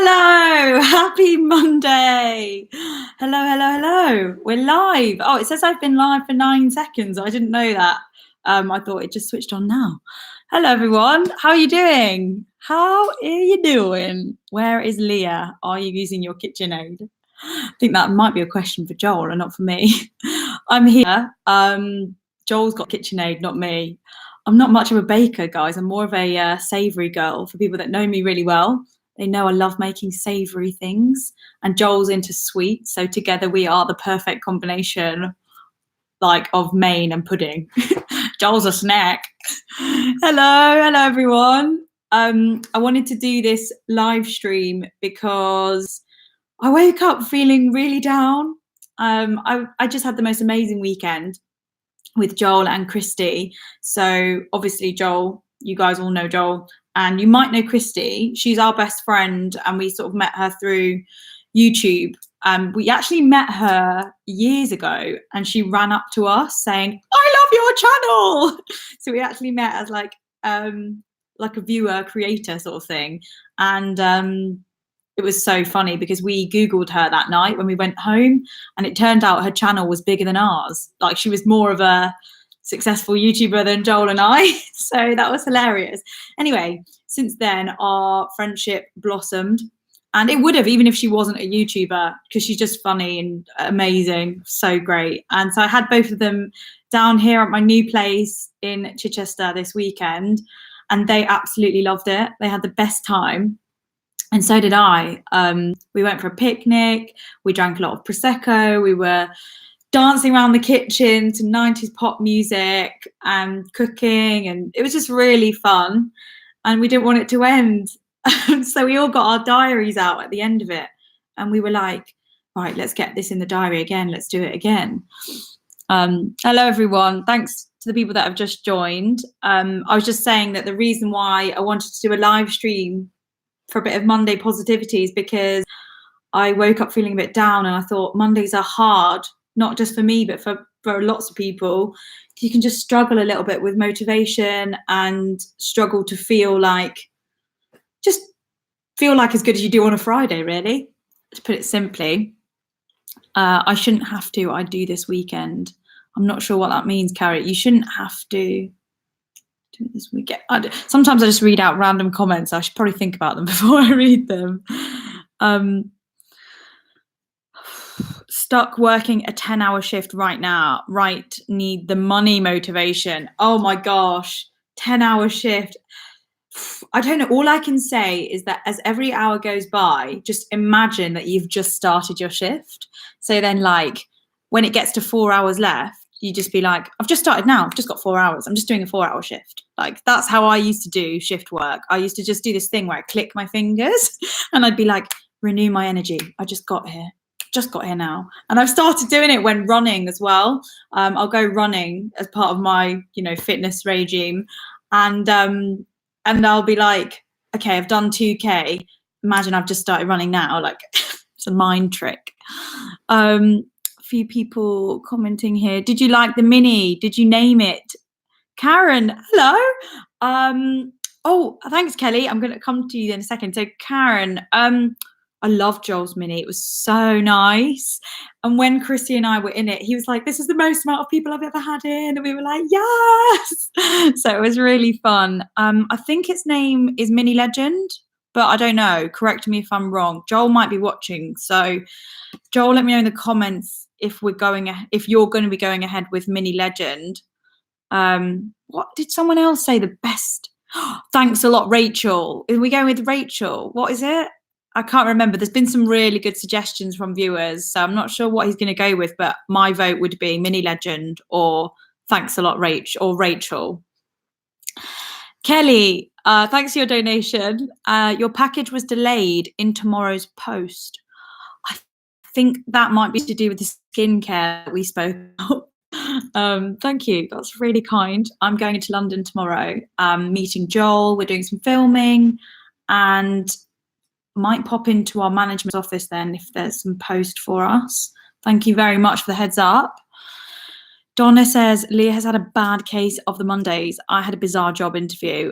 Hello, happy Monday. Hello. We're live. Oh, it says I've been live for 9 seconds. I didn't know that. I thought it just switched on now. Hello, everyone. How are you doing? Where is Leah? Are you using your KitchenAid? I think that might be a question for Joel and not for me. I'm here. Joel's got KitchenAid, not me. I'm not much of a baker, guys. I'm more of a savoury girl. For people that know me really well, they know I love making savoury things, and Joel's into sweets. So together we are the perfect combination, like of Maine and pudding. Joel's a snack. Hello everyone. I wanted to do this live stream because I woke up feeling really down. I just had the most amazing weekend with Joel and Christy. So obviously Joel, you guys all know Joel, and you might know Christy. She's our best friend, and we sort of met her through YouTube. We actually met her years ago, and she ran up to us saying, "I love your channel." So we actually met as like a viewer creator sort of thing, and it was so funny because we Googled her that night when we went home, and it turned out her channel was bigger than ours. Like, she was more of a successful YouTuber than Joel and I. So that was hilarious. Anyway, since then, our friendship blossomed. And it would have, even if she wasn't a YouTuber, because she's just funny and amazing, so great. And so I had both of them down here at my new place in Chichester this weekend, and they absolutely loved it. They had the best time. And so did I. We went for a picnic. We drank a lot of Prosecco. We were dancing around the kitchen to 90s pop music and cooking. And it was just really fun. And we didn't want it to end. So we all got our diaries out at the end of it. And we were like, right, let's get this in the diary again. Let's do it again. Hello, everyone. Thanks to the people that have just joined. I was just saying that the reason why I wanted to do a live stream for a bit of Monday positivity is because I woke up feeling a bit down, and I thought Mondays are hard, not just for me, but for lots of people. You can just struggle a little bit with motivation and struggle to feel like as good as you do on a Friday, really, to put it simply. I shouldn't have to. I do this weekend. I'm not sure what that means, Carrie. You shouldn't have to. This weekend. Sometimes I just read out random comments. I should probably think about them before I read them. Stuck working a 10-hour shift right now. Right, need the money motivation. Oh my gosh, 10-hour shift. I don't know. All I can say is that as every hour goes by, just imagine that you've just started your shift. So then, like, when it gets to 4 hours left, you just be like, I've just started now. I've just got 4 hours. I'm just doing a 4-hour shift. Like, that's how I used to do shift work. I used to just do this thing where I click my fingers and I'd be like, renew my energy. I just got here now. And I've started doing it when running as well. I'll go running as part of my, fitness regime. And I'll be like, okay, I've done 2K. Imagine I've just started running now. Like, it's a mind trick. Few people commenting here. Did you like the mini? Did you name it? Karen, hello. Oh, thanks, Kelly. I'm going to come to you in a second. So, Karen, I love Joel's mini. It was so nice. And when Chrissy and I were in it, he was like, this is the most amount of people I've ever had in. And we were like, yes. So it was really fun. I think its name is Mini Legend, but I don't know. Correct me if I'm wrong. Joel might be watching. So Joel, let me know in the comments if you're going to be going ahead with Mini Legend. What did someone else say? The best? Thanks a lot, Rachel. Are we going with Rachel? What is it? I can't remember. There's been some really good suggestions from viewers, so I'm not sure what he's going to go with, but my vote would be Mini Legend or thanks a lot, Rachel. Kelly, thanks for your donation. Your package was delayed in tomorrow's post. I think that might be to do with the skincare that we spoke about. Thank you. That's really kind. I'm going into London tomorrow, meeting Joel. We're doing some filming and might pop into our management office then if there's some post for us. Thank you very much for the heads up. Donna says, Leah has had a bad case of the Mondays. I had a bizarre job interview.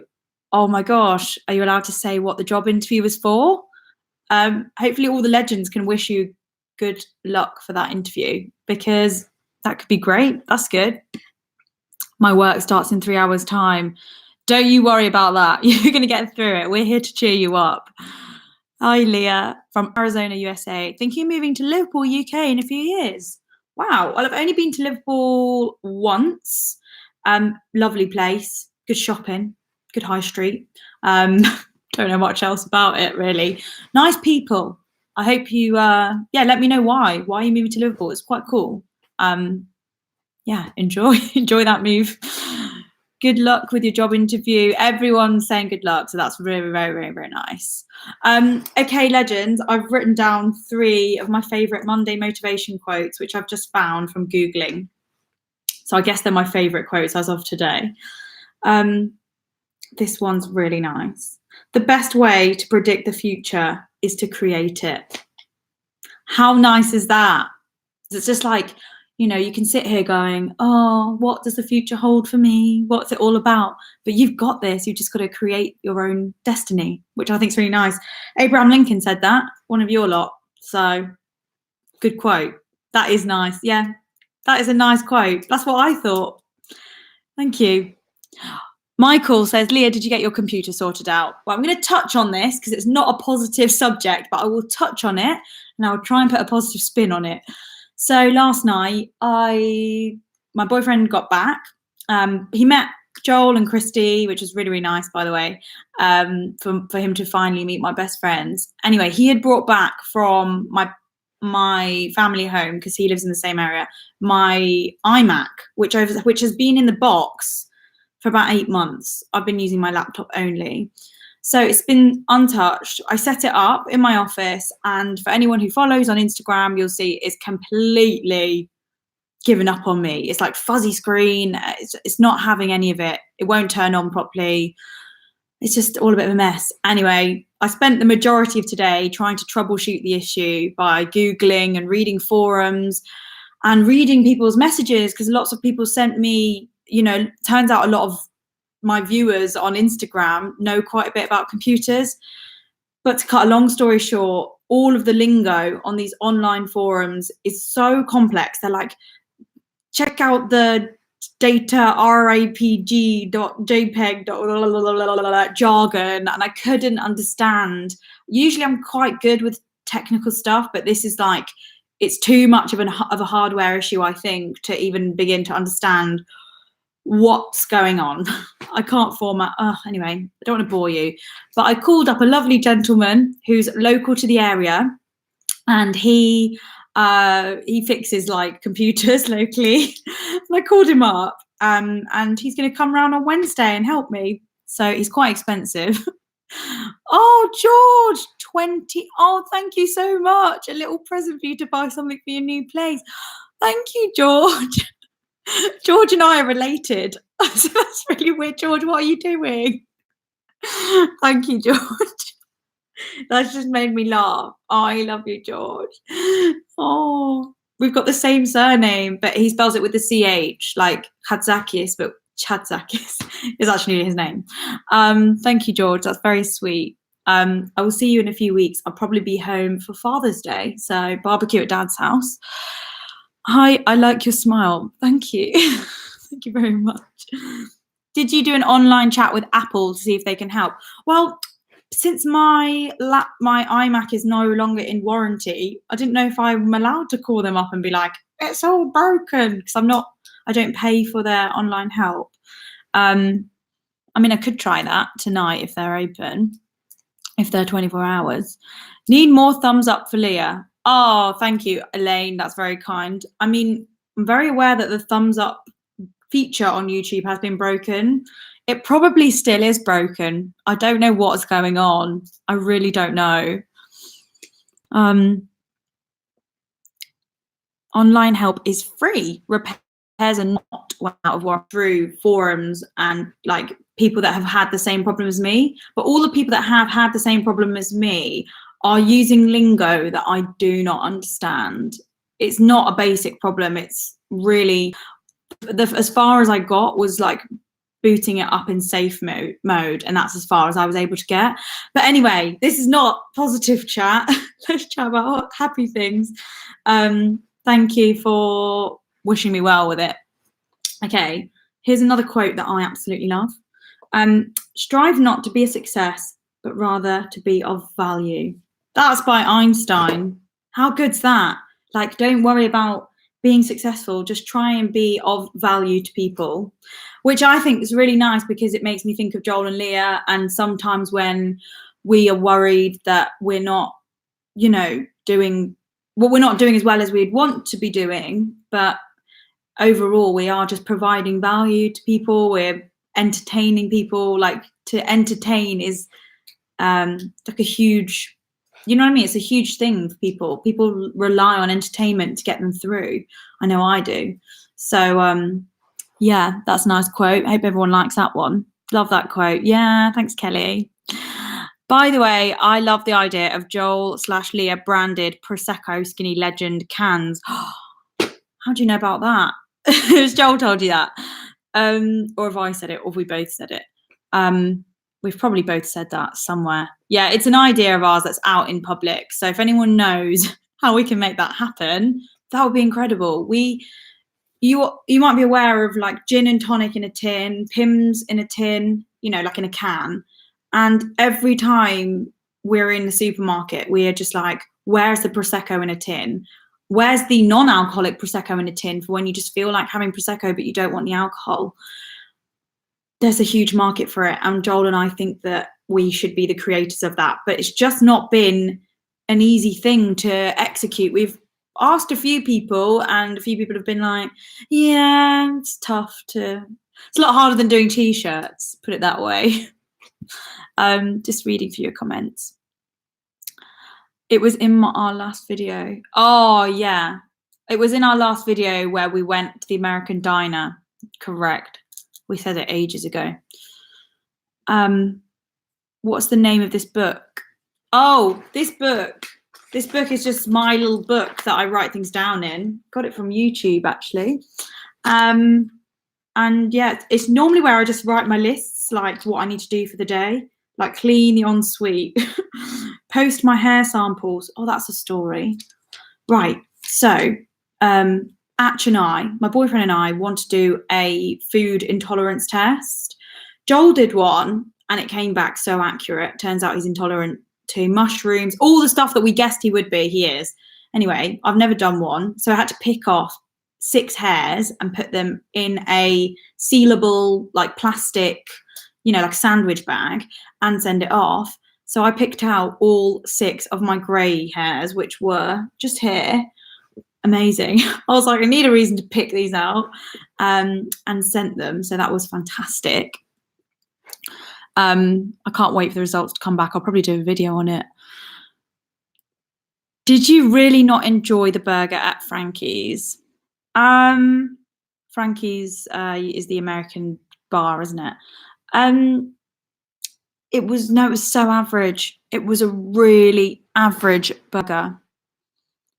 Oh my gosh. Are you allowed to say what the job interview was for? Hopefully all the legends can wish you good luck for that interview, because that could be great. That's good. My work starts in 3 hours time. Don't you worry about that. You're going to get through it. We're here to cheer you up. Hi, Leah from Arizona, USA. Thinking of moving to Liverpool, UK in a few years. Wow. Well, I've only been to Liverpool once. Lovely place. Good shopping. Good high street. Don't know much else about it, really. Nice people. I hope you, let me know why. Why are you moving to Liverpool? It's quite cool. Enjoy that move. Good luck with your job interview. Everyone's saying good luck, so that's really, very, very, very nice. Okay, legends, I've written down 3 of my favorite Monday motivation quotes, which I've just found from Googling. So I guess they're my favorite quotes as of today. This one's really nice. The best way to predict the future is to create it. How nice is that? It's just like, you can sit here going, oh, what does the future hold for me? What's it all about? But you've got this. You've just got to create your own destiny, which I think is really nice. Abraham Lincoln said that, one of your lot. So good quote. That is nice. Yeah, that is a nice quote. That's what I thought. Thank you. Michael says, Leah, did you get your computer sorted out? Well, I'm going to touch on this because it's not a positive subject, but I will touch on it and I'll try and put a positive spin on it. So last night, my boyfriend got back. He met Joel and Christy, which was really, really nice, by the way, for him to finally meet my best friends. Anyway, he had brought back from my family home, because he lives in the same area, my iMac, which has been in the box for about 8 months. I've been using my laptop only. So it's been untouched. I set it up in my office, and for anyone who follows on Instagram, you'll see it's completely given up on me. It's like fuzzy screen. It's not having any of it. It won't turn on properly. It's just all a bit of a mess. Anyway, I spent the majority of today trying to troubleshoot the issue by Googling and reading forums and reading people's messages, because lots of people sent me, turns out a lot of my viewers on Instagram know quite a bit about computers. But to cut a long story short, all of the lingo on these online forums is so complex. They're like, check out the data rapg.jpeg jargon, and I couldn't understand. Usually I'm quite good with technical stuff, but this is like, it's too much of a hardware issue, I think, to even begin to understand what's going on. I can't format. Anyway, I don't want to bore you, but I called up a lovely gentleman who's local to the area, and he fixes like computers locally. And I called him up, and he's going to come around on Wednesday and help me. So he's quite expensive. Oh, George, 20. Oh, thank you so much. A little present for you to buy something for your new place. Thank you, George. George and I are related. So that's really weird. George, what are you doing? Thank you, George. That's just made me laugh. Oh, I love you, George. Oh, we've got the same surname, but he spells it with the CH, like Hatzakis, but Hatzakis is actually his name. Thank you, George. That's very sweet. I will see you in a few weeks. I'll probably be home for Father's Day, so barbecue at Dad's house. Hi, I like your smile. Thank you. Thank you very much. Did you do an online chat with Apple to see if they can help? Well, since my iMac is no longer in warranty, I didn't know if I'm allowed to call them up and be like, it's all broken, because I don't pay for their online help. I mean, I could try that tonight if they're open, if they're 24 hours. Need more thumbs up for Leah. Oh, thank you, Elaine. That's very kind. I mean, I'm very aware that the thumbs up feature on YouTube has been broken. It probably still is broken. I don't know what's going on. I really don't know. Online help is free. Repairs are not out of warranty through forums and like people that have had the same problem as me. But all the people that have had the same problem as me are using lingo that I do not understand. It's not a basic problem. It's really, as far as I got was like booting it up in safe mode, and that's as far as I was able to get. But anyway, this is not positive chat. Let's chat about happy things. Thank you for wishing me well with it. Okay, here's another quote that I absolutely love. Strive not to be a success, but rather to be of value. That's by Einstein. How good's that? Like, don't worry about being successful, just try and be of value to people, which I think is really nice because it makes me think of Joel and Lia. And sometimes when we are worried that we're not, you know, doing what we're not doing as well as we'd want to be doing, but overall we are just providing value to people, we're entertaining people. Like, to entertain is like a huge, you know what I mean? It's a huge thing for people. People rely on entertainment to get them through. I know I do. So yeah, that's a nice quote. I hope everyone likes that one. Love that quote. Yeah, thanks, Kelly. By the way, I love the idea of Joel/Lia branded Prosecco Skinny Legend cans. How do you know about that? Has Joel told you that? Or have I said it, or have we both said it? We've probably both said that somewhere. Yeah, it's an idea of ours that's out in public. So if anyone knows how we can make that happen, that would be incredible. You might be aware of like gin and tonic in a tin, Pimm's in a tin, you know, like in a can. And every time we're in the supermarket, we are just like, where's the Prosecco in a tin? Where's the non-alcoholic Prosecco in a tin for when you just feel like having Prosecco but you don't want the alcohol? There's a huge market for it, and Joel and I think that we should be the creators of that, but it's just not been an easy thing to execute. We've asked a few people, and a few people have been like, yeah, it's tough to, it's a lot harder than doing t-shirts, put it that way. Just reading through your comments. It was in our last video. Oh yeah, it was in our last video where we went to the American diner. Correct. We said it ages ago. What's the name of this book? Oh, this book. This book is just my little book that I write things down in. Got it from YouTube, actually. And yeah, it's normally where I just write my lists, like what I need to do for the day, like clean the ensuite, post my hair samples. Oh, that's a story. Right. So, Atch and I, my boyfriend and I, want to do a food intolerance test. Joel did one and it came back so accurate. Turns out he's intolerant to mushrooms, all the stuff that we guessed he would be, he is. Anyway, I've never done one. So I had to pick off 6 hairs and put them in a sealable, like plastic, you know, like sandwich bag, and send it off. So I picked out all 6 of my grey hairs, which were just here. Amazing. I was like, I need a reason to pick these out, and sent them. So that was fantastic. I can't wait for the results to come back. I'll probably do a video on it. Did you really not enjoy the burger at Frankie's? Frankie's is the American bar, isn't it? It was so average. It was a really average burger.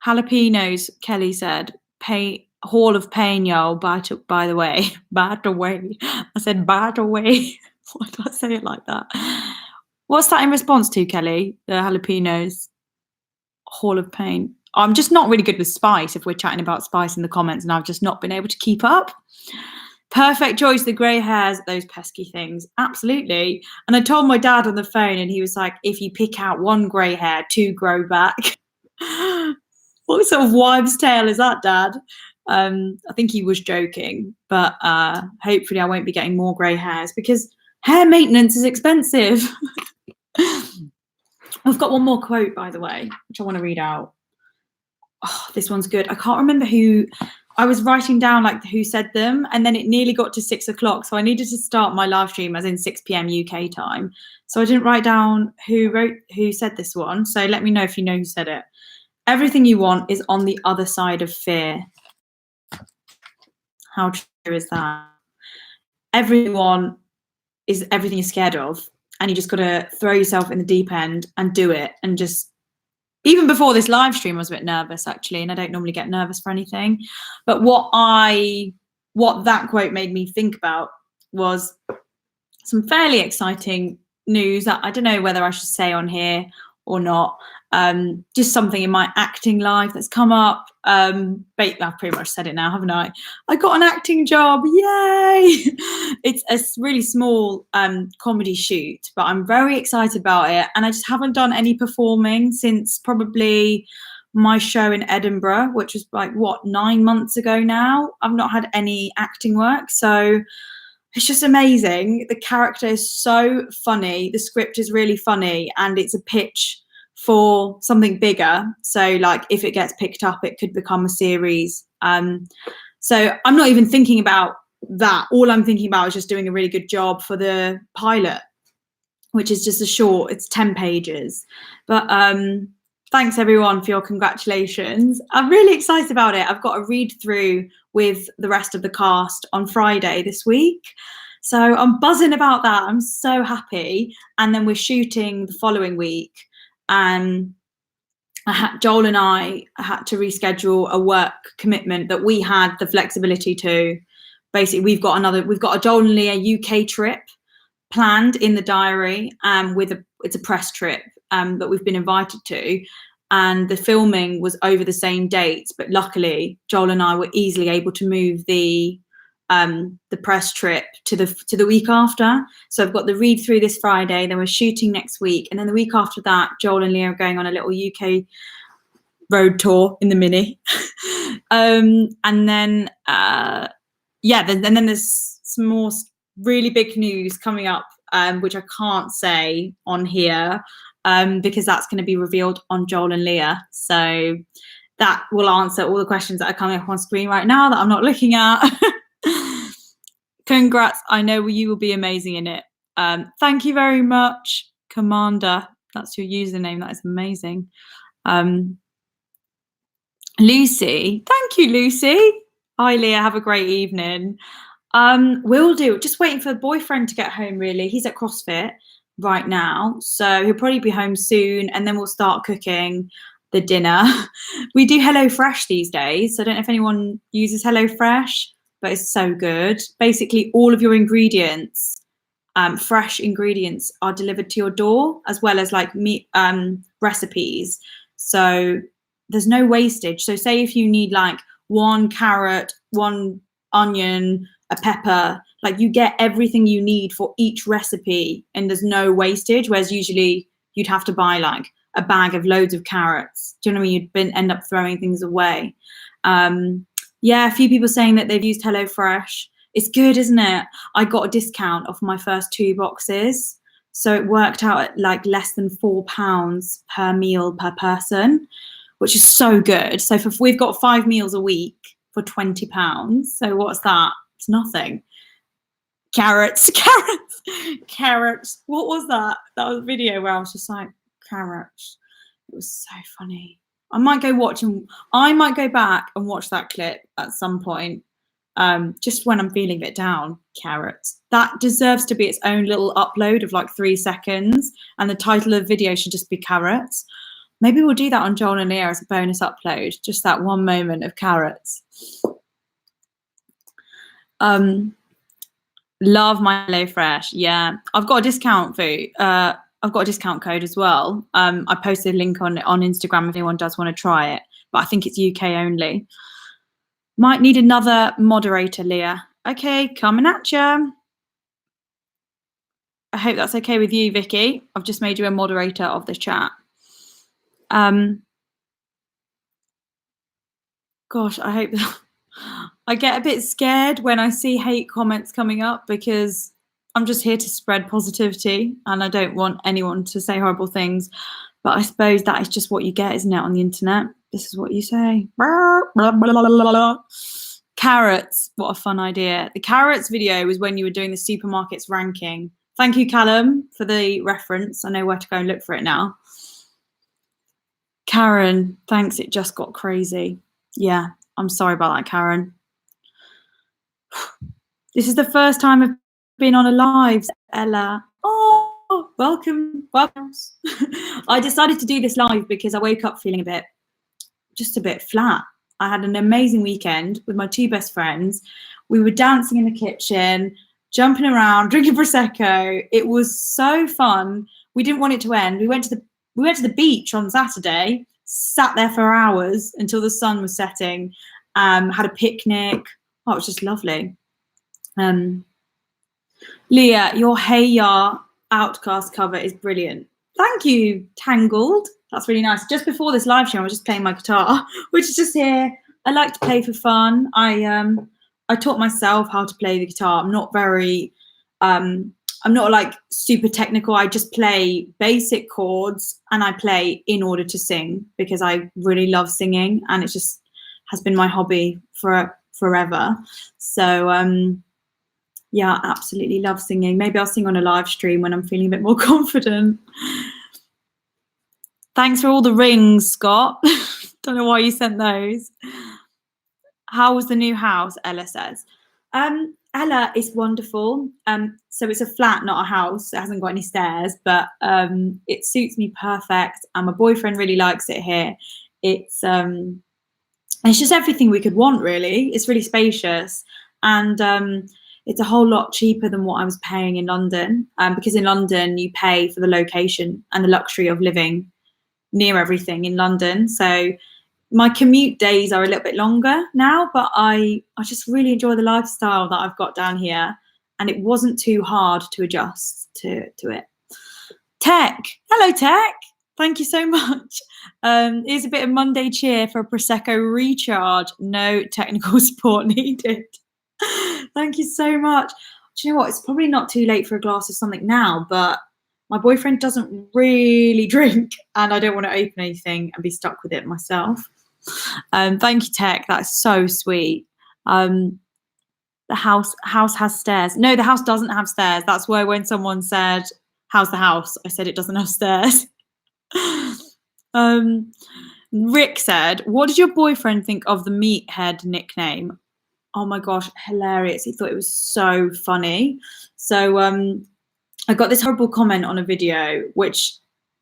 Jalapenos, Kelly said. Hall of Pain, y'all. By the way. By the way. I said, by the way. Why did I say it like that? What's that in response to, Kelly? The jalapenos. Hall of Pain. I'm just not really good with spice if we're chatting about spice in the comments, and I've just not been able to keep up. Perfect choice, the grey hairs, those pesky things. Absolutely. And I told my dad on the phone, and he was like, if you pick out 1 grey hair, 2 grow back. What sort of wives' tale is that, Dad? I think he was joking, but hopefully I won't be getting more grey hairs because hair maintenance is expensive. I've got one more quote, by the way, which I want to read out. Oh, this one's good. I can't remember who. I was writing down like who said them, and then it nearly got to 6 o'clock, so I needed to start my live stream as in 6 p.m. UK time. So I didn't write down who said this one. So let me know if you know who said it. Everything you want is on the other side of fear. How true is that? Everyone is everything you're scared of, and you just got to throw yourself in the deep end and do it. And just, even before this live stream, I was a bit nervous actually, and I don't normally get nervous for anything. But what that quote made me think about was some fairly exciting news that I don't know whether I should say on here or not. Just something in my acting life that's come up. I've pretty much said it now, haven't I? I got an acting job, yay! It's a really small comedy shoot, but I'm very excited about it. And I just haven't done any performing since probably my show in Edinburgh, which was like, 9 months ago now. I've not had any acting work, so it's just amazing. The character is so funny. The script is really funny, and it's a pitch for something bigger. So like if it gets picked up, it could become a series. So I'm not even thinking about that. All I'm thinking about is just doing a really good job for the pilot, which is just a short, it's 10 pages. But thanks everyone for your congratulations. I'm really excited about it. I've got a read through with the rest of the cast on Friday this week. So I'm buzzing about that. I'm so happy. And then we're shooting the following week. Joel and I had to reschedule a work commitment that we had the flexibility to. Basically, we've got a Joel and Lia UK trip planned in the diary, it's a press trip that we've been invited to, and the filming was over the same dates, but luckily Joel and I were easily able to move the press trip to the week after. So I've got the read through this Friday, then we're shooting next week, and then the week after that Joel and Lia are going on a little UK road tour in the Mini. And then then there's some more really big news coming up, which I can't say on here because that's going to be revealed on Joel and Lia. So that will answer all the questions that are coming up on screen right now that I'm not looking at. Congrats. I know you will be amazing in it. Thank you very much, Commander. That's your username. That is amazing. Lucy. Thank you, Lucy. Hi, Lia. Have a great evening. Will do. Just waiting for the boyfriend to get home, really. He's at CrossFit right now, so he'll probably be home soon, and then we'll start cooking the dinner. We do HelloFresh these days, so I don't know if anyone uses HelloFresh, but it's so good. Basically, all of your ingredients, fresh ingredients, are delivered to your door, as well as like meat recipes. So there's no wastage. So say if you need like 1 carrot, 1 onion, a pepper, like you get everything you need for each recipe, and there's no wastage, whereas usually you'd have to buy like a bag of loads of carrots. Do you know what I mean? You'd end up throwing things away. A few people saying that they've used HelloFresh. It's good, isn't it? I got a discount off my first 2 boxes, so it worked out at like less than £4 per meal per person, which is so good. So we've got 5 meals a week for £20. So what's that? It's nothing. Carrots. What was that? That was a video where I was just like, carrots. It was so funny. I might go back and watch that clip at some point, just when I'm feeling a bit down. Carrots. That deserves to be its own little upload of like 3 seconds, and the title of the video should just be carrots. Maybe we'll do that on Joel and Lia as a bonus upload, just that one moment of carrots. Love my HelloFresh. Yeah, I've got a discount I've got a discount code as well. I posted a link on Instagram if anyone does want to try it, but I think it's UK only. Might need another moderator, Lia. Okay, coming at you. I hope that's okay with you, Vicky. I've just made you a moderator of the chat. Gosh, I hope I get a bit scared when I see hate comments coming up, because I'm just here to spread positivity and I don't want anyone to say horrible things. But I suppose that is just what you get, isn't it, on the internet? This is what you say. Carrots. What a fun idea. The carrots video was when you were doing the supermarkets ranking. Thank you, Callum, for the reference. I know where to go and look for it now. Karen, thanks. It just got crazy. Yeah, I'm sorry about that, Karen. This is the first time I've been on a live, Ella. Oh, welcome. I decided to do this live because I woke up feeling just a bit flat. I had an amazing weekend with my 2 best friends. We were dancing in the kitchen, jumping around, drinking prosecco. It was so fun. We didn't want it to end. We went to the beach on Saturday, sat there for hours until the sun was setting, had a picnic. Oh, it was just lovely. Leah, your Hey Ya Outcast cover is brilliant. Thank you, Tangled. That's really nice. Just before this live stream, I was just playing my guitar, which is just here. I like to play for fun. I taught myself how to play the guitar. I'm not very, I'm not like super technical. I just play basic chords and I play in order to sing because I really love singing and it just has been my hobby for forever. So, yeah, absolutely love singing. Maybe I'll sing on a live stream when I'm feeling a bit more confident. Thanks for all the rings, Scott. Don't know why you sent those. How was the new house? Ella says. Ella is wonderful. So it's a flat, not a house. It hasn't got any stairs, but it suits me perfect. And my boyfriend really likes it here. It's just everything we could want, really. It's really spacious. And it's a whole lot cheaper than what I was paying in London, because in London you pay for the location and the luxury of living near everything in London. So my commute days are a little bit longer now, but I just really enjoy the lifestyle that I've got down here, and it wasn't too hard to adjust to it. Tech, hello Tech, thank you so much. Here's a bit of Monday cheer for a Prosecco recharge. No technical support needed. Thank you so much. Do you know what? It's probably not too late for a glass of something now, but my boyfriend doesn't really drink and I don't want to open anything and be stuck with it myself. Thank you, Tech. That's so sweet. The house has stairs. No, the house doesn't have stairs. That's why when someone said, how's the house? I said it doesn't have stairs. Rick said, what did your boyfriend think of the meathead nickname? Oh my gosh, hilarious. He thought it was so funny. So I got this horrible comment on a video, which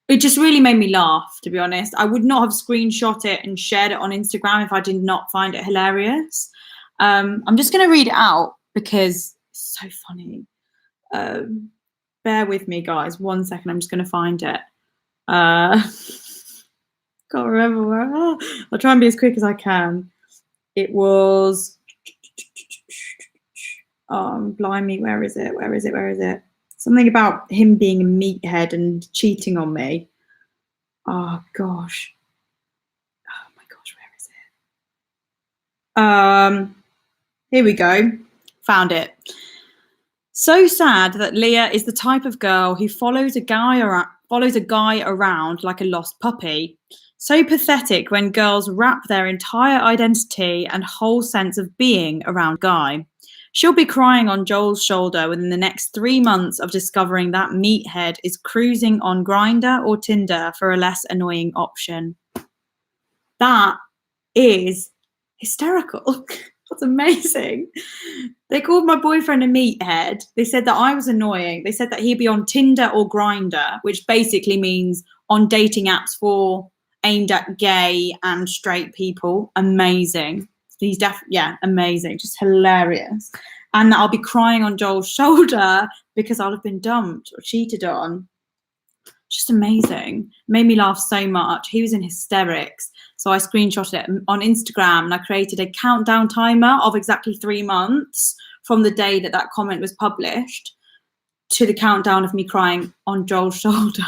it just really made me laugh, to be honest. I would not have screenshot it and shared it on Instagram if I did not find it hilarious. I'm just going to read it out because it's so funny. Bear with me, guys. 1 second. I'm just going to find it. Can't remember where. I'll try and be as quick as I can. It was... Oh, blimey, where is it? Something about him being a meathead and cheating on me. Oh, gosh. Oh, my gosh, where is it? Here we go. Found it. So sad that Leah is the type of girl who follows a guy around like a lost puppy. So pathetic when girls wrap their entire identity and whole sense of being around Guy. She'll be crying on Joel's shoulder within the next 3 months of discovering that meathead is cruising on Grindr or Tinder for a less annoying option. That is hysterical. That's amazing. They called my boyfriend a meathead. They said that I was annoying. They said that he'd be on Tinder or Grindr, which basically means on dating apps aimed at gay and straight people. Amazing. He's amazing, just hilarious. And I'll be crying on Joel's shoulder because I'll have been dumped or cheated on. Just amazing. Made me laugh so much. He was in hysterics. So I screenshotted it on Instagram and I created a countdown timer of exactly 3 months from the day that comment was published to the countdown of me crying on Joel's shoulder.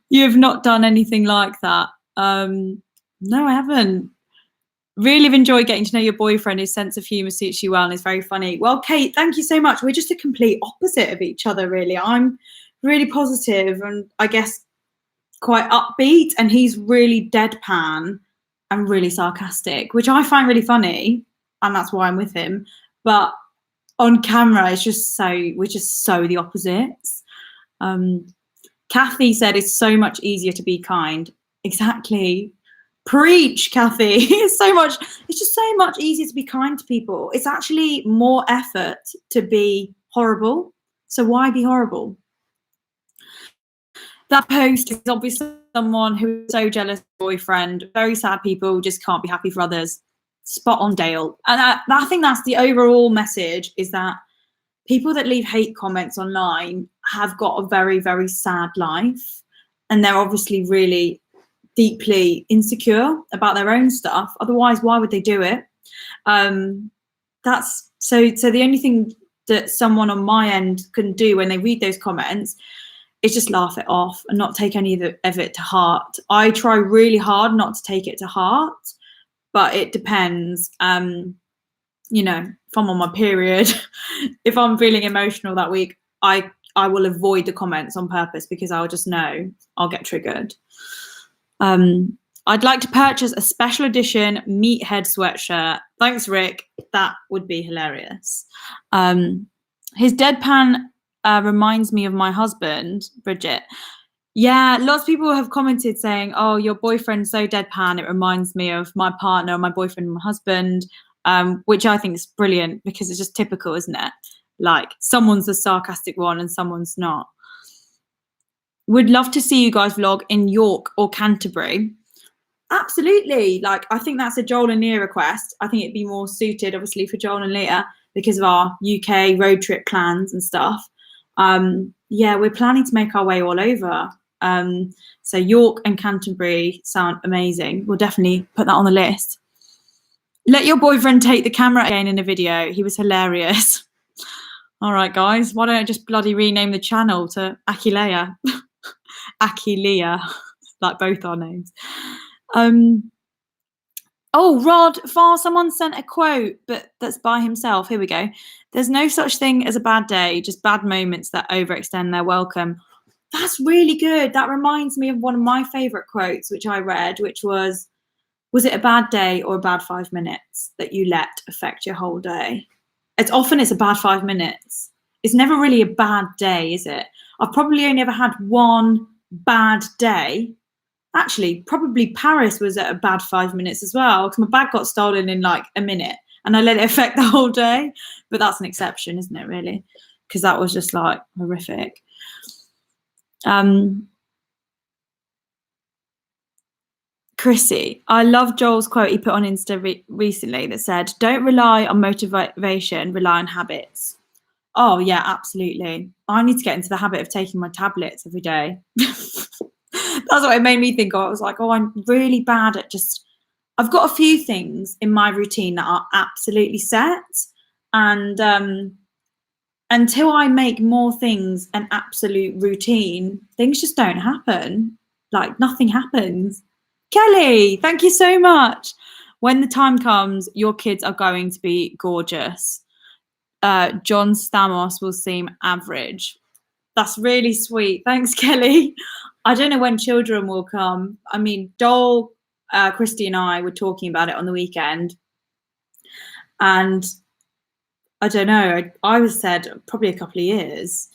You have not done anything like that. No, I haven't. Really have enjoyed getting to know your boyfriend. His sense of humour suits you well and is very funny. Well, Kate, thank you so much. We're just a complete opposite of each other, really. I'm really positive and I guess quite upbeat, and he's really deadpan and really sarcastic, which I find really funny, and that's why I'm with him. But on camera, we're just so the opposites. Kathy said it's so much easier to be kind. Exactly. Preach, Kathy. It's just so much easier to be kind to people. It's actually more effort to be horrible. So why be horrible? That post is obviously someone who is so jealous of their boyfriend. Very sad people just can't be happy for others. Spot on, Dale. And I think that's the overall message, is that people that leave hate comments online have got a very, very sad life, and they're obviously really deeply insecure about their own stuff. Otherwise, why would they do it? That's so the only thing that someone on my end can do when they read those comments is just laugh it off and not take any of it to heart. I try really hard not to take it to heart, but it depends. You know, if I'm on my period, if I'm feeling emotional that week, I will avoid the comments on purpose because I'll just know I'll get triggered. I'd like to purchase a special edition meathead sweatshirt. Thanks, Rick. That would be hilarious. His deadpan reminds me of my husband, Bridget. Yeah, lots of people have commented saying, oh, your boyfriend's so deadpan, it reminds me of my partner, my boyfriend, my husband, which I think is brilliant because it's just typical, isn't it? Like, someone's the sarcastic one and someone's not. Would love to see you guys vlog in York or Canterbury. Absolutely. Like, I think that's a Joel and Leah request. I think it'd be more suited, obviously, for Joel and Leah because of our UK road trip plans and stuff. Yeah, we're planning to make our way all over. So York and Canterbury sound amazing. We'll definitely put that on the list. Let your boyfriend take the camera again in a video. He was hilarious. All right, guys, why don't I just bloody rename the channel to Akilea? Akilea, like both our names. Oh, Rod, someone sent a quote, but that's by himself. Here we go. There's no such thing as a bad day, just bad moments that overextend their welcome. That's really good. That reminds me of one of my favourite quotes, which I read, which was it a bad day or a bad 5 minutes that you let affect your whole day? It's a bad 5 minutes. It's never really a bad day, is it? I've probably only ever had one bad day. Actually, probably Paris was at a bad 5 minutes as well, because my bag got stolen in like a minute and I let it affect the whole day. But that's an exception, isn't it, really? Because that was just like horrific. Chrissy, I love Joel's quote he put on Insta recently that said, don't rely on motivation, rely on habits. Oh, yeah, absolutely. I need to get into the habit of taking my tablets every day. That's what it made me think of. I was like, oh, I'm really bad at I've got a few things in my routine that are absolutely set. And until I make more things an absolute routine, things just don't happen. Like, nothing happens. Kelly, thank you so much. When the time comes, your kids are going to be gorgeous. John Stamos will seem average. That's really sweet. Thanks, Kelly. I don't know when children will come. I mean, Joel, Christy and I were talking about it on the weekend. And I don't know, I was said probably a couple of years.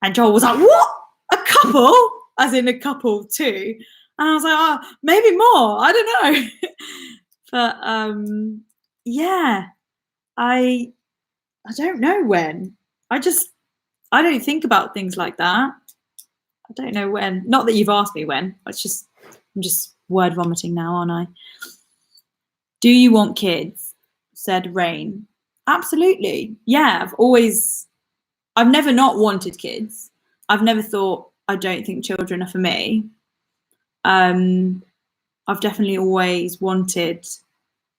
And Joel was like, what? A couple? As in a couple too. And I was like, oh, maybe more. I don't know. But yeah, I don't know when. I don't think about things like that. I don't know when. Not that you've asked me when. I'm just word vomiting now, aren't I? Do you want kids? Said Rain. Absolutely. Yeah, I've never not wanted kids. I've never thought, I don't think children are for me. I've definitely always wanted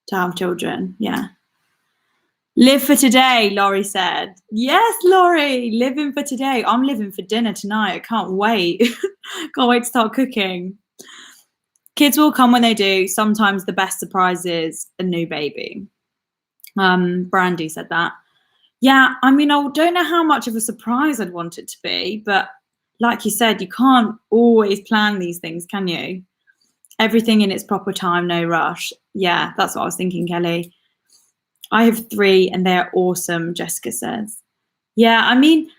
to have children. Yeah. Live for today, Laurie said. Yes, Laurie, living for today. I'm living for dinner tonight. I can't wait. Can't wait to start cooking. Kids will come when they do. Sometimes the best surprise is a new baby. Brandy said that. Yeah, I mean, I don't know how much of a surprise I'd want it to be, but like you said, you can't always plan these things, can you? Everything in its proper time, no rush. Yeah, that's what I was thinking, Kelly. I have 3 and they're awesome, Jessica says. Yeah, I mean,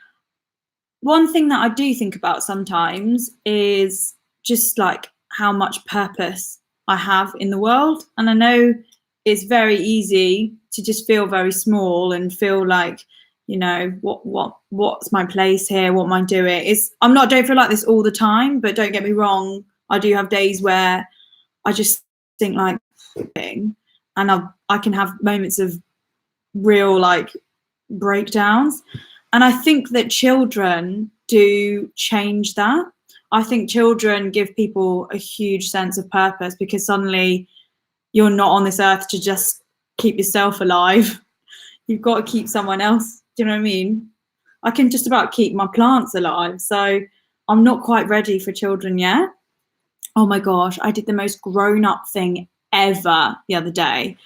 one thing that I do think about sometimes is just like how much purpose I have in the world. And I know it's very easy to just feel very small and feel like, you know, what's my place here? What am I doing? Don't feel like this all the time, but don't get me wrong. I do have days where I just think like, and I can have moments of real like breakdowns. And I think that children do change that. I think children give people a huge sense of purpose, because suddenly you're not on this earth to just keep yourself alive. You've got to keep someone else. Do you know what I mean? I can just about keep my plants alive. So I'm not quite ready for children yet. Oh my gosh, I did the most grown-up thing ever the other day.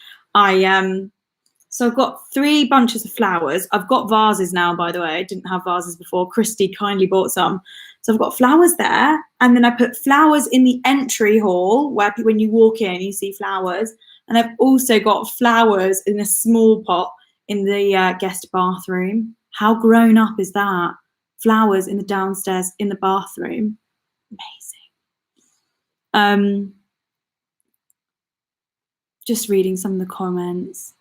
So I've got 3 bunches of flowers. I've got vases now, by the way. I didn't have vases before. Christy kindly bought some. So I've got flowers there. And then I put flowers in the entry hall where when you walk in, you see flowers. And I've also got flowers in a small pot in the guest bathroom. How grown up is that? Flowers in the downstairs in the bathroom. Amazing. Just reading some of the comments.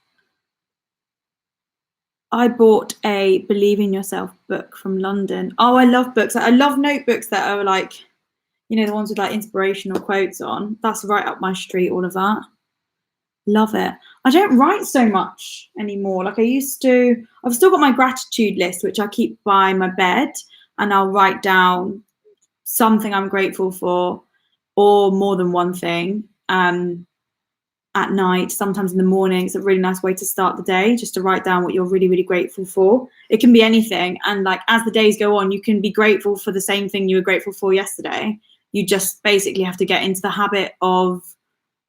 I bought a Believe in Yourself book from London. Oh, I love books. I love notebooks that are like, you know, the ones with like inspirational quotes on. That's right up my street, all of that. Love it. I don't write so much anymore. Like I used to. I've still got my gratitude list, which I keep by my bed, and I'll write down something I'm grateful for, or more than one thing. At night, sometimes in the morning. It's a really nice way to start the day, just to write down what you're really, really grateful for. It can be anything. And like as the days go on, you can be grateful for the same thing you were grateful for yesterday. You just basically have to get into the habit of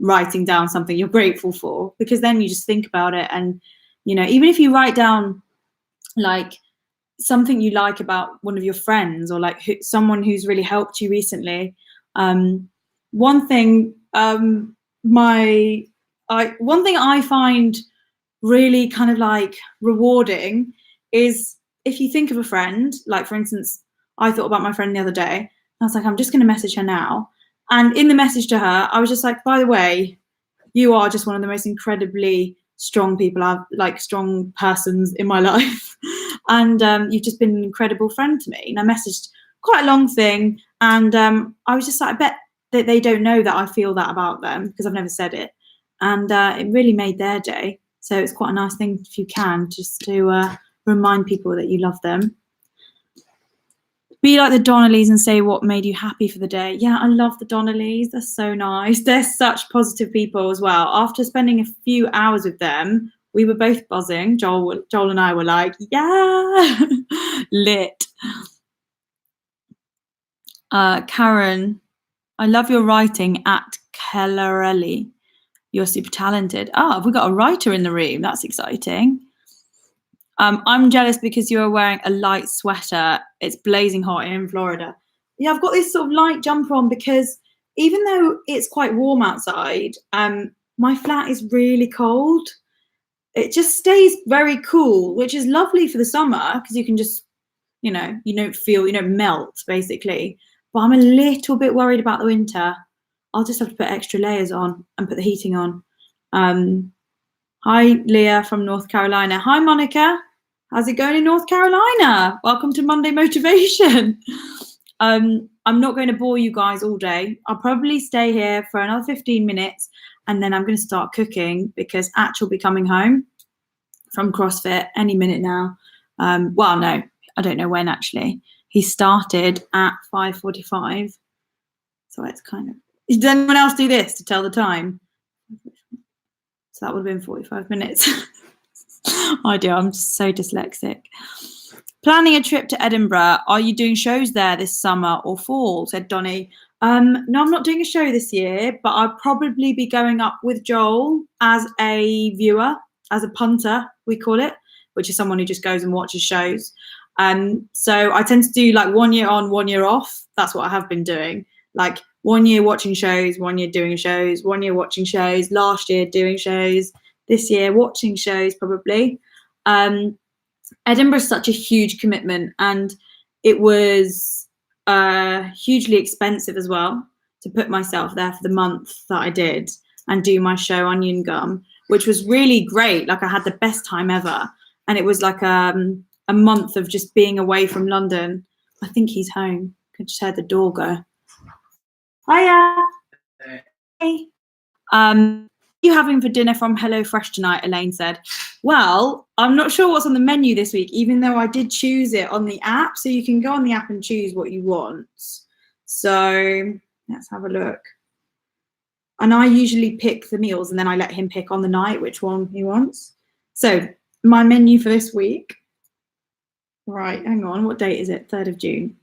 writing down something you're grateful for, because then you just think about it. And, you know, even if you write down like something you like about one of your friends, or like someone who's really helped you recently. One thing I find really kind of like rewarding is if you think of a friend, like for instance, I thought about my friend the other day. I was like, I'm just going to message her now. And in the message to her, I was just like, by the way, you are just one of the most incredibly strong people, like strong persons in my life. And you've just been an incredible friend to me. And I messaged quite a long thing. And I was just like, I bet that they don't know that I feel that about them, because I've never said it. And it really made their day. So it's quite a nice thing if you can, just to remind people that you love them. Be like the Donnellys and say what made you happy for the day. Yeah, I love the Donnellys. They're so nice. They're such positive people as well. After spending a few hours with them, we were both buzzing. Joel and I were like, yeah, lit. Karen, I love your writing at Kellerelli. You're super talented. Have we got a writer in the room? That's exciting. I'm jealous because you are wearing a light sweater. It's blazing hot in Florida. Yeah, I've got this sort of light jumper on because even though it's quite warm outside, my flat is really cold. It just stays very cool, which is lovely for the summer because you can just, you know, you don't melt basically. But I'm a little bit worried about the winter. I'll just have to put extra layers on and put the heating on. Hi, Leah from North Carolina. Hi, Monica. How's it going in North Carolina? Welcome to Monday Motivation. I'm not going to bore you guys all day. I'll probably stay here for another 15 minutes and then I'm going to start cooking because Atch will be coming home from CrossFit any minute now. Well, no, I don't know when actually. He started at 5:45. So it's kind of... Did anyone else do this to tell the time? So that would have been 45 minutes. I do. I'm just so dyslexic. Planning a trip to Edinburgh. Are you doing shows there this summer or fall? Said Donnie. No, I'm not doing a show this year, but I'll probably be going up with Joel as a viewer, as a punter, we call it, which is someone who just goes and watches shows. So I tend to do like 1 year on, 1 year off. That's what I have been doing. Like 1 year watching shows, 1 year doing shows, 1 year watching shows, last year doing shows, this year watching shows probably. Edinburgh is such a huge commitment and it was hugely expensive as well to put myself there for the month that I did and do my show Onion Gum, which was really great. Like I had the best time ever. And it was like a month of just being away from London. I think he's home. I just heard the door go. Hiya. Hey. you having for dinner from HelloFresh tonight? Elaine said. Well, I'm not sure what's on the menu this week, even though I did choose it on the app. So you can go on the app and choose what you want. So let's have a look. And I usually pick the meals and then I let him pick on the night which one he wants. So my menu for this week. Right, hang on. What date is it? 3rd of June.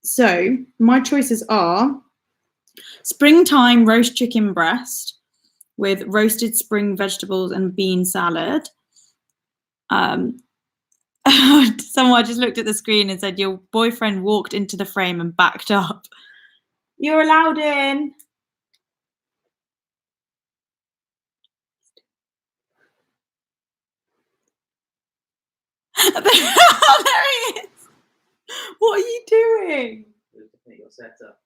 So my choices are springtime roast chicken breast with roasted spring vegetables and bean salad. Someone just looked at the screen and said, your boyfriend walked into the frame and backed up. You're allowed in. There he is. What are you doing? Looking at your setup.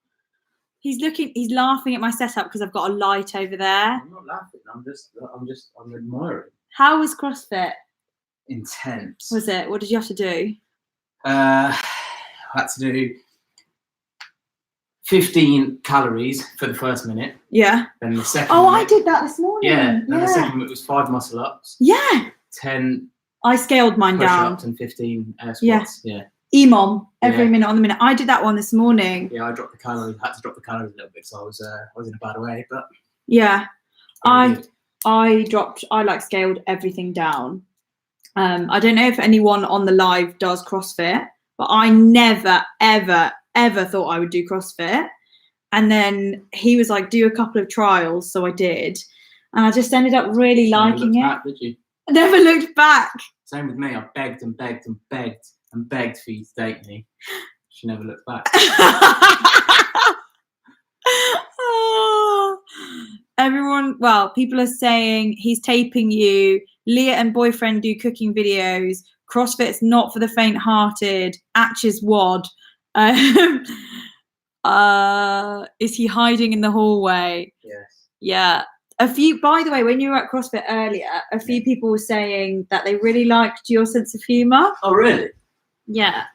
He's laughing at my setup because I've got a light over there. I'm not laughing. I'm admiring. How was CrossFit? Intense. Was it? What did you have to do? I had to do 15 calories for the first minute. Yeah. Then the second. Oh, minute, I did that this morning. Yeah. Then the second minute was 5 muscle ups. Yeah. 10. I scaled mine down. Push-ups and 15 air squats. Yeah. EMOM every minute on the minute. I did that one this morning. Yeah, I dropped the calories. Had to drop the calories a little bit, so I was in a bad way. But yeah, I scaled everything down. I don't know if anyone on the live does CrossFit, but I never ever thought I would do CrossFit. And then he was like, do a couple of trials, so I did, and I just ended up really liking it. Back, did you? I never looked back. Same with me. I begged and begged and begged and begged for you to date me. She never looked back. Oh, everyone, well, people are saying he's taping you. Lia and boyfriend do cooking videos. CrossFit's not for the faint-hearted. Atch's wad. Is he hiding in the hallway? Yes. Yeah. By the way, when you were at CrossFit earlier, a few people were saying that they really liked your sense of humour. Oh, really? Yeah.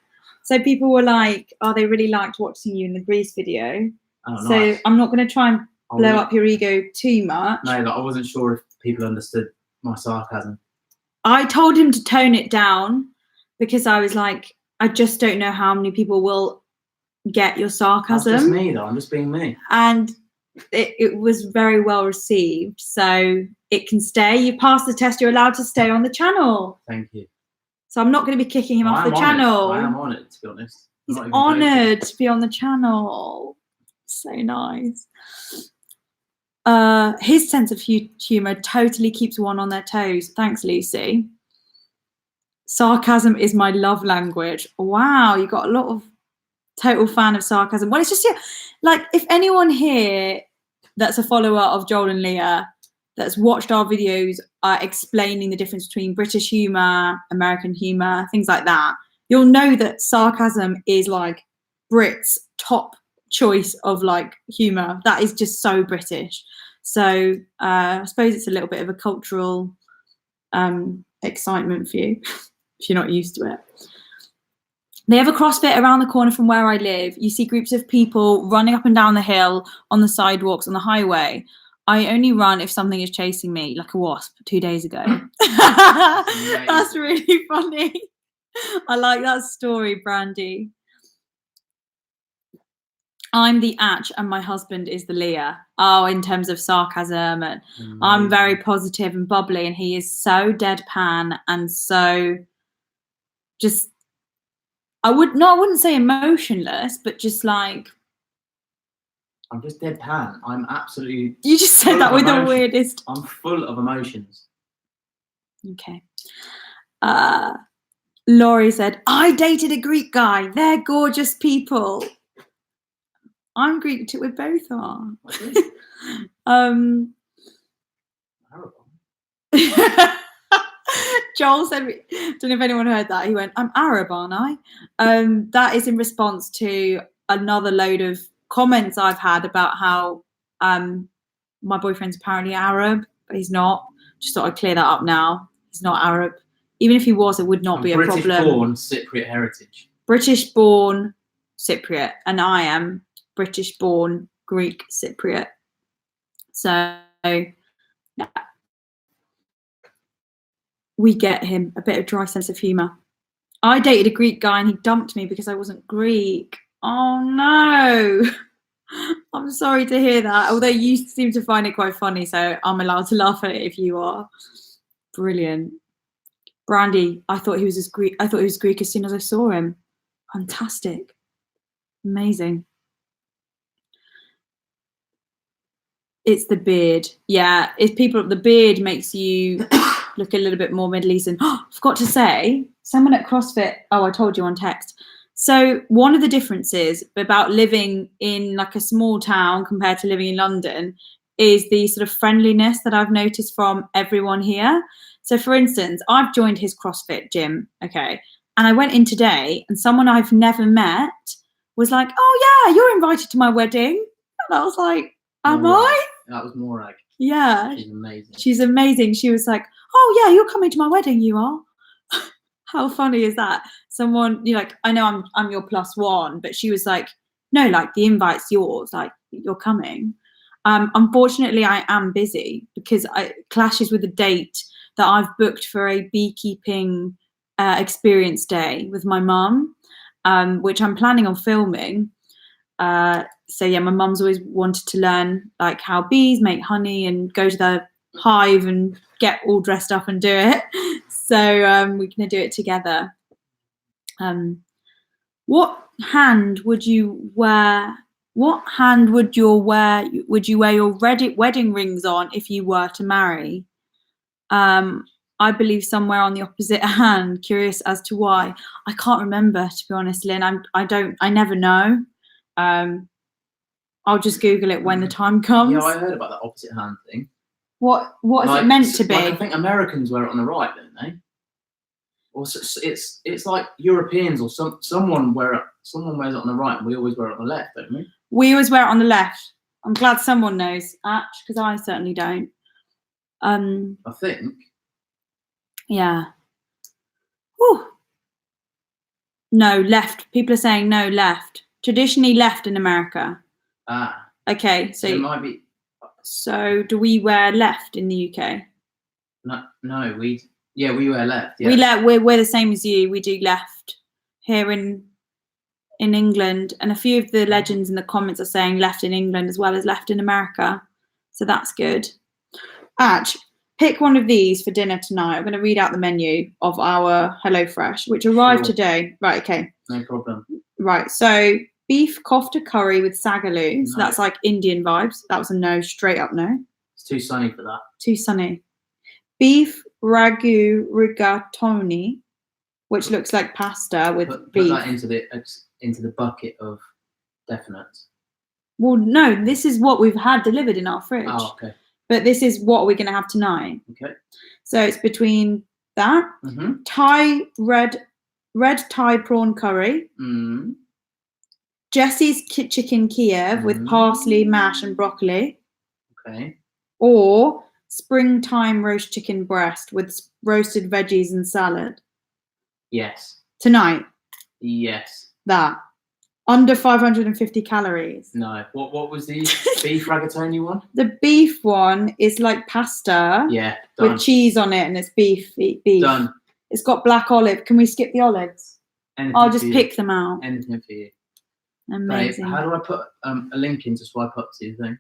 So people were like, oh, they really liked watching you in the Grease video. Oh, so nice. I'm not going to try and blow up your ego too much. No, I wasn't sure if people understood my sarcasm. I told him to tone it down because I was like, I just don't know how many people will get your sarcasm. That's just me, though. I'm just being me. And it was very well received. So it can stay. You passed the test. You're allowed to stay on the channel. Thank you. So I'm not going to be kicking him off the channel. I am honoured, to be honest. He's honoured to be on the channel. So nice. His sense of humour totally keeps one on their toes. Thanks, Lucy. Sarcasm is my love language. Wow, you got a lot of total fan of sarcasm. Well, it's just like if anyone here that's a follower of Joel and Lia that's watched our videos explaining the difference between British humour, American humour, things like that, you'll know that sarcasm is like Brits' top choice of like humour. That is just so British. So I suppose it's a little bit of a cultural excitement for you if you're not used to it. They have a CrossFit around the corner from where I live. You see groups of people running up and down the hill, on the sidewalks, on the highway. I only run if something is chasing me, like a wasp 2 days ago. That's really funny. I like that story, Brandy. I'm the Atch and my husband is the Lia. Oh, in terms of sarcasm. And I'm very positive and bubbly, and he is so deadpan and so just... I wouldn't say emotionless, but just like... I'm just deadpan. I'm absolutely... You just said that with the weirdest... I'm full of emotions. Okay. Laurie said, I dated a Greek guy. They're gorgeous people. I'm Greek too. We both are. Joel said, don't know if anyone heard that. He went, I'm Arab, aren't I? That is in response to another load of comments I've had about how my boyfriend's apparently Arab, but he's not. Just thought I'd clear that up now. He's not Arab. Even if he was, it would not be a problem. British-born Cypriot heritage. British-born Cypriot, and I am British-born Greek Cypriot. So Yeah. We get him. A bit of dry sense of humour. I dated a Greek guy and he dumped me because I wasn't Greek. Oh no. I'm sorry to hear that. Although you seem to find it quite funny, so I'm allowed to laugh at it if you are. Brilliant. Brandy, I thought he was Greek as soon as I saw him. Fantastic. Amazing. It's the beard. Yeah, the beard makes you look a little bit more Middle Eastern. Oh, I forgot to say, someone at CrossFit, I told you on text. So one of the differences about living in like a small town compared to living in London is the sort of friendliness that I've noticed from everyone here. So for instance, I've joined his CrossFit gym, okay, and I went in today and someone I've never met was like, oh yeah, you're invited to my wedding. And I was like, am I? That was Morag. Yeah. She's amazing. She's amazing. She was like, oh yeah, you're coming to my wedding, you are. How funny is that? Someone, you're like, I know I'm your +1, but she was like, no, like the invite's yours, like you're coming. Unfortunately, I am busy because it clashes with the date that I've booked for a beekeeping experience day with my mum, which I'm planning on filming. So yeah, my mum's always wanted to learn like how bees make honey and go to the hive and get all dressed up and do it. So we're gonna do it together. What hand would you wear your wedding rings on if you were to marry? I believe somewhere on the opposite hand. Curious as to why. I can't remember, to be honest, Lynn. I never know. I'll just Google it when the time comes. Yeah, I heard about that opposite hand thing. What is it meant to be? Like, I think Americans wear it on the right, don't they? Or it's like Europeans or someone wears it on the right, and we always wear it on the left, don't we? We always wear it on the left. I'm glad someone knows, because I certainly don't. I think. Yeah. Whew. No, left. People are saying no, left. Traditionally left in America. Ah. Okay, so it might be. So do we wear left in the UK? No, we wear left. Yeah. We're the same as you. We do left here in England, and a few of the legends in the comments are saying left in England as well as left in America. So that's good. Atch, pick one of these for dinner tonight. I'm going to read out the menu of our HelloFresh, which arrived today. Right, okay. No problem. Right, so beef kofta curry with sagaloo. So that's like Indian vibes. That was a no, straight up no. It's too sunny for that. Too sunny. Beef ragu rigatoni, which looks like pasta with beef. Put that into the bucket of definite. Well, no, this is what we've had delivered in our fridge. Oh, okay. But this is what we're going to have tonight. Okay. So it's between that, Thai red Thai prawn curry, Jesse's chicken Kiev with parsley, mash, and broccoli. Okay. Or springtime roast chicken breast with roasted veggies and salad. Yes. Tonight. Yes. That. Under 550 calories. No. What was the beef ragatoni one? The beef one is like pasta. Yeah. Done. With cheese on it, and it's beef. Done. It's got black olive. Can we skip the olives? Anything I'll just pick them out. Anything for you. Amazing. Babe, how do I put a link in to swipe up to the thing?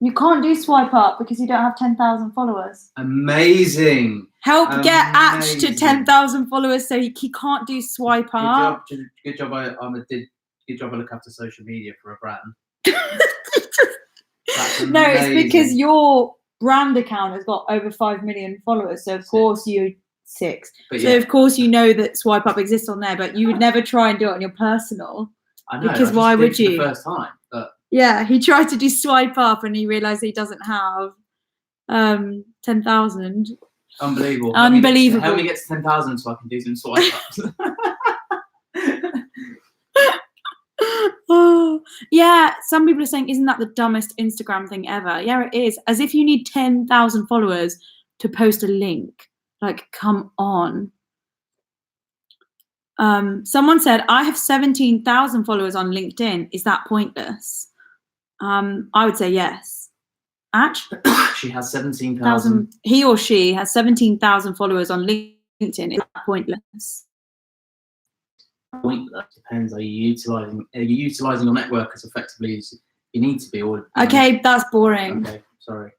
You can't do swipe up because you don't have 10,000 followers. Amazing. Help get Atch to 10,000 followers so he can't do swipe up. Good job. Good job. I look after social media for a brand. No, it's because your brand account has got over 5 million followers. So of course you 6. So of course you know that swipe up exists on there, but you would never try and do it on your personal. I know. Because why would you? The first time, but yeah, he tried to do swipe up and he realised he doesn't have 10,000. Unbelievable. Unbelievable. Help me get to 10,000 so I can do some swipe ups. Oh, yeah, some people are saying, isn't that the dumbest Instagram thing ever? Yeah, it is. As if you need 10,000 followers to post a link. Like, come on. Someone said, I have 17,000 followers on LinkedIn. Is that pointless? I would say yes. Atch? She has 17,000. He or she has 17,000 followers on LinkedIn. Is that pointless? Pointless. Depends. Are you utilizing your network as effectively as you need to be? Or Okay, that's boring. Okay, sorry.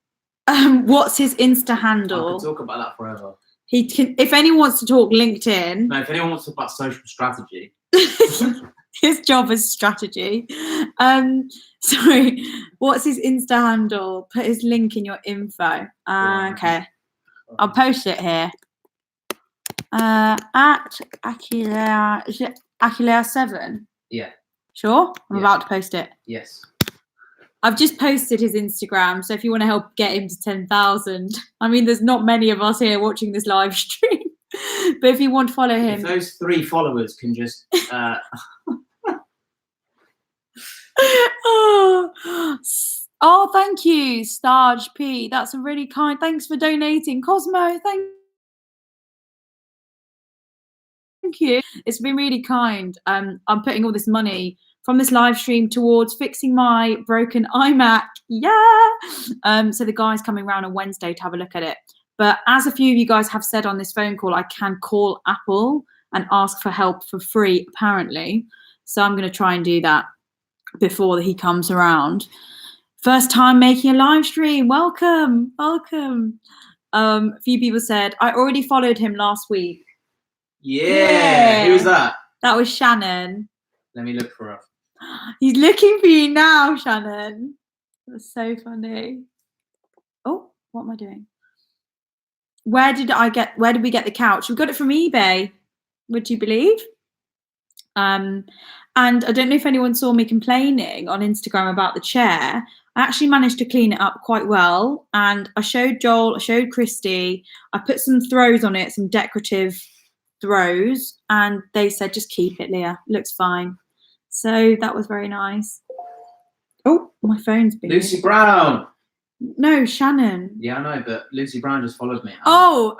What's his Insta I handle? could talk about that forever. He can. If anyone wants to talk LinkedIn, No, if anyone wants to talk about social strategy, his job is strategy. Sorry. What's his Insta handle? Put his link in your info. Okay, I'll post it here. At Aquila. Is it Aquila7? Yeah. Sure. I'm Yeah. about to post it. Yes. I've just posted his Instagram, so if you want to help get him to 10,000, I mean, there's not many of us here watching this live stream, but if you want to follow him, if those 3 followers can just, oh, thank you, Starge P. That's a really kind. Thanks for donating, Cosmo. Thank you. It's been really kind. I'm putting all this money from this live stream towards fixing my broken iMac. Yeah. So the guy's coming around on Wednesday to have a look at it. But as a few of you guys have said on this phone call, I can call Apple and ask for help for free, apparently. So I'm going to try and do that before he comes around. First time making a live stream. Welcome. Welcome. A few people said, I already followed him last week. Yeah. Who's that? That was Shannon. Let me look for her. He's looking for you now, Shannon. That's so funny. Oh, what am I doing? Where did we get the couch? We got it from eBay. Would you believe? And I don't know if anyone saw me complaining on Instagram about the chair. I actually managed to clean it up quite well. And I showed Joel, I showed Christy. I put some throws on it, some decorative throws. And they said, just keep it, Leah. Looks fine. So that was very nice. Oh, my phone's been... Lucy Brown. No, Shannon. Yeah, I know, but Lucy Brown just followed me.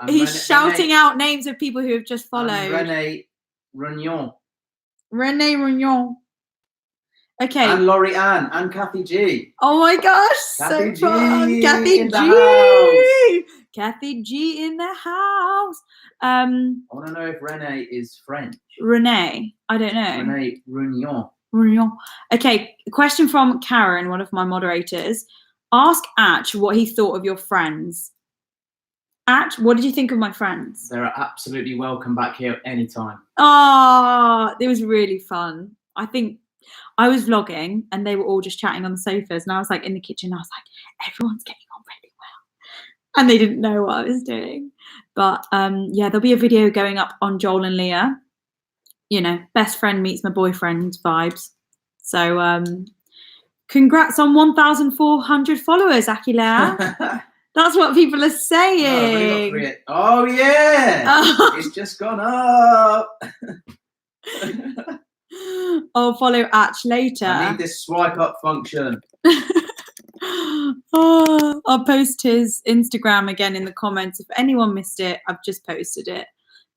He's shouting out names of people who have just followed. Renee Rugnon. Renee Rugnon. Okay. And Laurie Ann and Kathy G. Oh my gosh, Kathy so fun. G Kathy in the G. house. Kathy G in the house. I want to know if Renee is French. Renee. I don't know. Renee Rugnon. Rugnon. Okay, a question from Karen, one of my moderators. Ask Atch what he thought of your friends. Atch, what did you think of my friends? They're absolutely welcome back here anytime. Oh, it was really fun. I think I was vlogging and they were all just chatting on the sofas, and I was like in the kitchen. I was like, everyone's getting on really well, and they didn't know what I was doing. But yeah, there'll be a video going up on Joel and Leah. You know, best friend meets my boyfriend vibes. So congrats on 1,400 followers, Aquila. That's what people are saying. Oh yeah, it's just gone up. I'll follow Atch later. I need this swipe up function. I'll post his Instagram again in the comments. If anyone missed it, I've just posted it.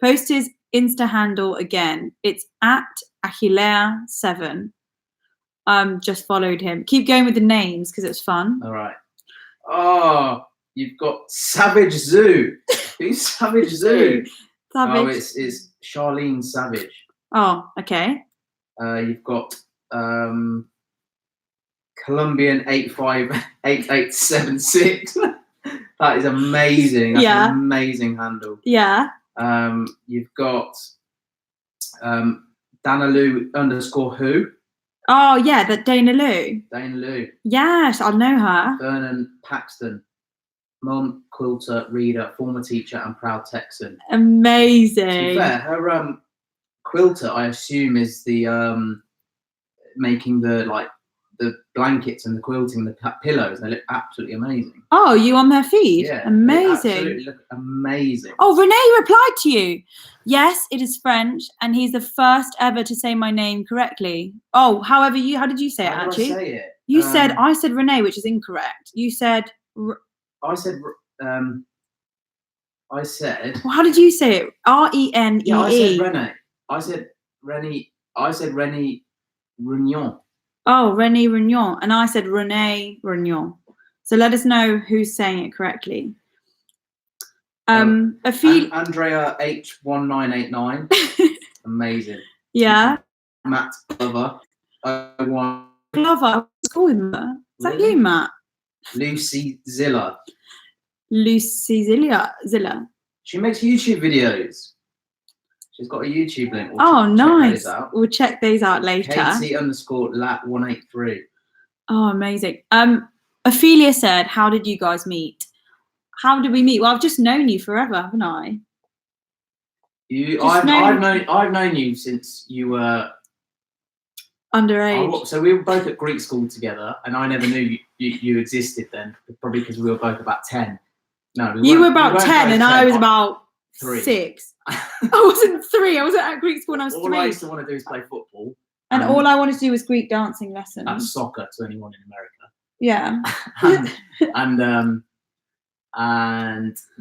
Post his Insta handle again. It's at Aquila7. Just followed him. Keep going with the names because it was fun. All right. Oh, you've got Savage Zoo. Who's Savage Zoo? Savage. Oh, it's Charlene Savage. Oh, okay. You've got Colombian 858876. That is amazing. That's an amazing handle. Yeah. You've got Danaloo _who. Oh yeah, that Dana Lou. Dana Lou. Yes, I know her. Vernon Paxton, mum, quilter, reader, former teacher, and proud Texan. Amazing. To be fair, her quilter, I assume, is the making the blankets and the quilting, the pillows. They look absolutely amazing. Oh, you on their feed? Yeah, amazing. They absolutely look amazing. Oh, Renee replied to you. Yes, it is French, and he's the first ever to say my name correctly. Oh, how did you say it? How actually? did I say it? You said I said Renee, which is incorrect. You said. I said. Well, how did you say it? RENEE. Yeah, I said Renee. I said Rennie. I said Rennie Rugnon. Oh, Renee Rugnon, and I said Renee Rugnon. So let us know who's saying it correctly. Andrea H1989. Amazing. Yeah. Matt Glover. Glover. I went to school with her. Is that you, Matt? Lucy Zilla. Zilla. She makes YouTube videos. She's got a YouTube link. Nice. We'll check these out later. Katie_lat183. Oh, amazing. Ophelia said, how did you guys meet? How did we meet? Well, I've just known you forever, haven't I? I've known you since you were underage. So we were both at Greek school together, and I never knew you existed then, probably because we were both about 10. No, you were about 10 and I was about 3. 6. I wasn't 3. I was at Greek school when I was 3. All I used to want to do is play football. And all I wanted to do was Greek dancing lessons. That's soccer to anyone in America. Yeah. and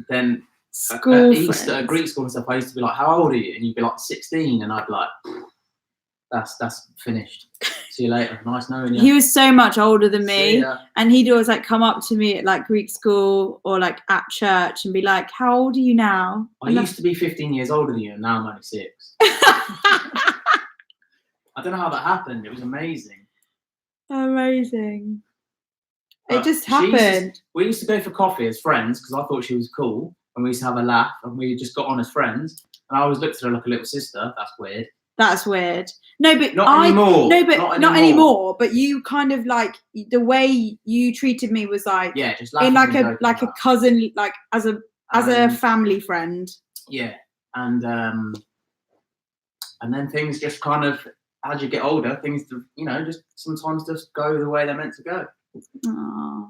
then school at Easter, at Greek school and stuff, I used to be like, how old are you? And you'd be like 16, and I'd be like, that's finished. See you later. Nice knowing you. He was so much older than me, and he'd always like come up to me at like Greek school or like at church and be like, how old are you now? I used to be 15 years older than you, and now I'm only 6. I don't know how that happened. It was amazing. Amazing. It just happened. We used to go for coffee as friends because I thought she was cool, and we used to have a laugh, and we just got on as friends. And I always looked at her like a little sister. That's weird. That's weird. No, but not anymore. No, but not anymore. But you kind of like the way you treated me was like just in like a cousin, like as a family friend. Yeah, and then things just kind of, as you get older, things just sometimes just go the way they're meant to go. Aww.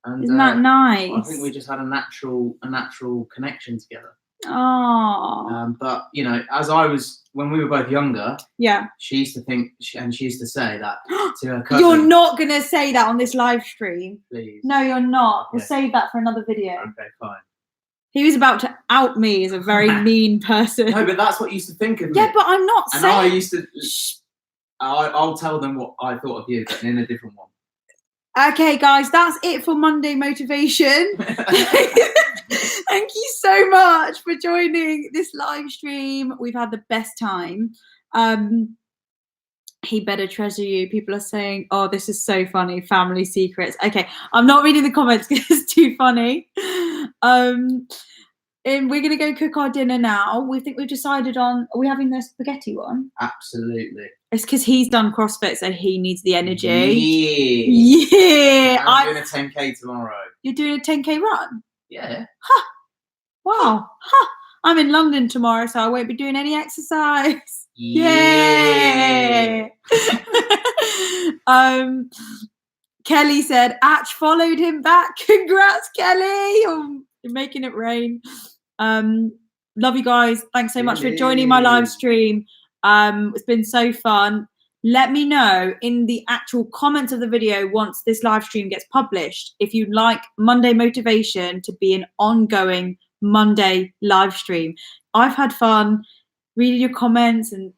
And isn't that nice? I think we just had a natural connection together. Oh. But when we were both younger, she used to think, and she used to say that to her cousin. You're not gonna say that on this live stream. Please. No, you're not. We'll save that for another video. Okay, fine. He was about to out me as a very mean person. No, but that's what you used to think of me. Yeah, but I'm not saying. And I used to. I'll tell them what I thought of you, but in a different one. Okay, guys, that's it for Monday Motivation. Thank you so much for joining this live stream. We've had the best time. He better treasure you. People are saying, oh, this is so funny. Family secrets. Okay, I'm not reading the comments because it's too funny. And we're going to go cook our dinner now. We've decided on, are we having the spaghetti one? Absolutely. It's because he's done CrossFit, so he needs the energy. Yeah. I'm doing a 10K tomorrow. You're doing a 10K run? Yeah. Huh. Wow. Huh. I'm in London tomorrow, so I won't be doing any exercise. Yeah. Kelly said, Atch followed him back. Congrats, Kelly. Oh, you're making it rain. Love you guys. Thanks so much for joining my live stream. It's been so fun. Let me know in the actual comments of the video once this live stream gets published if you'd like Monday Motivation to be an ongoing Monday live stream. I've had fun reading your comments and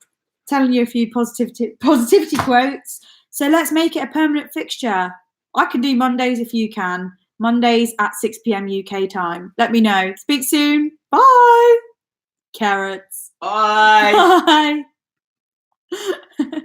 telling you a few positivity quotes. So let's make it a permanent fixture. I can do Mondays if you can. Mondays at 6 p.m. UK time. Let me know. Speak soon. Bye. Carrots. Bye. Bye.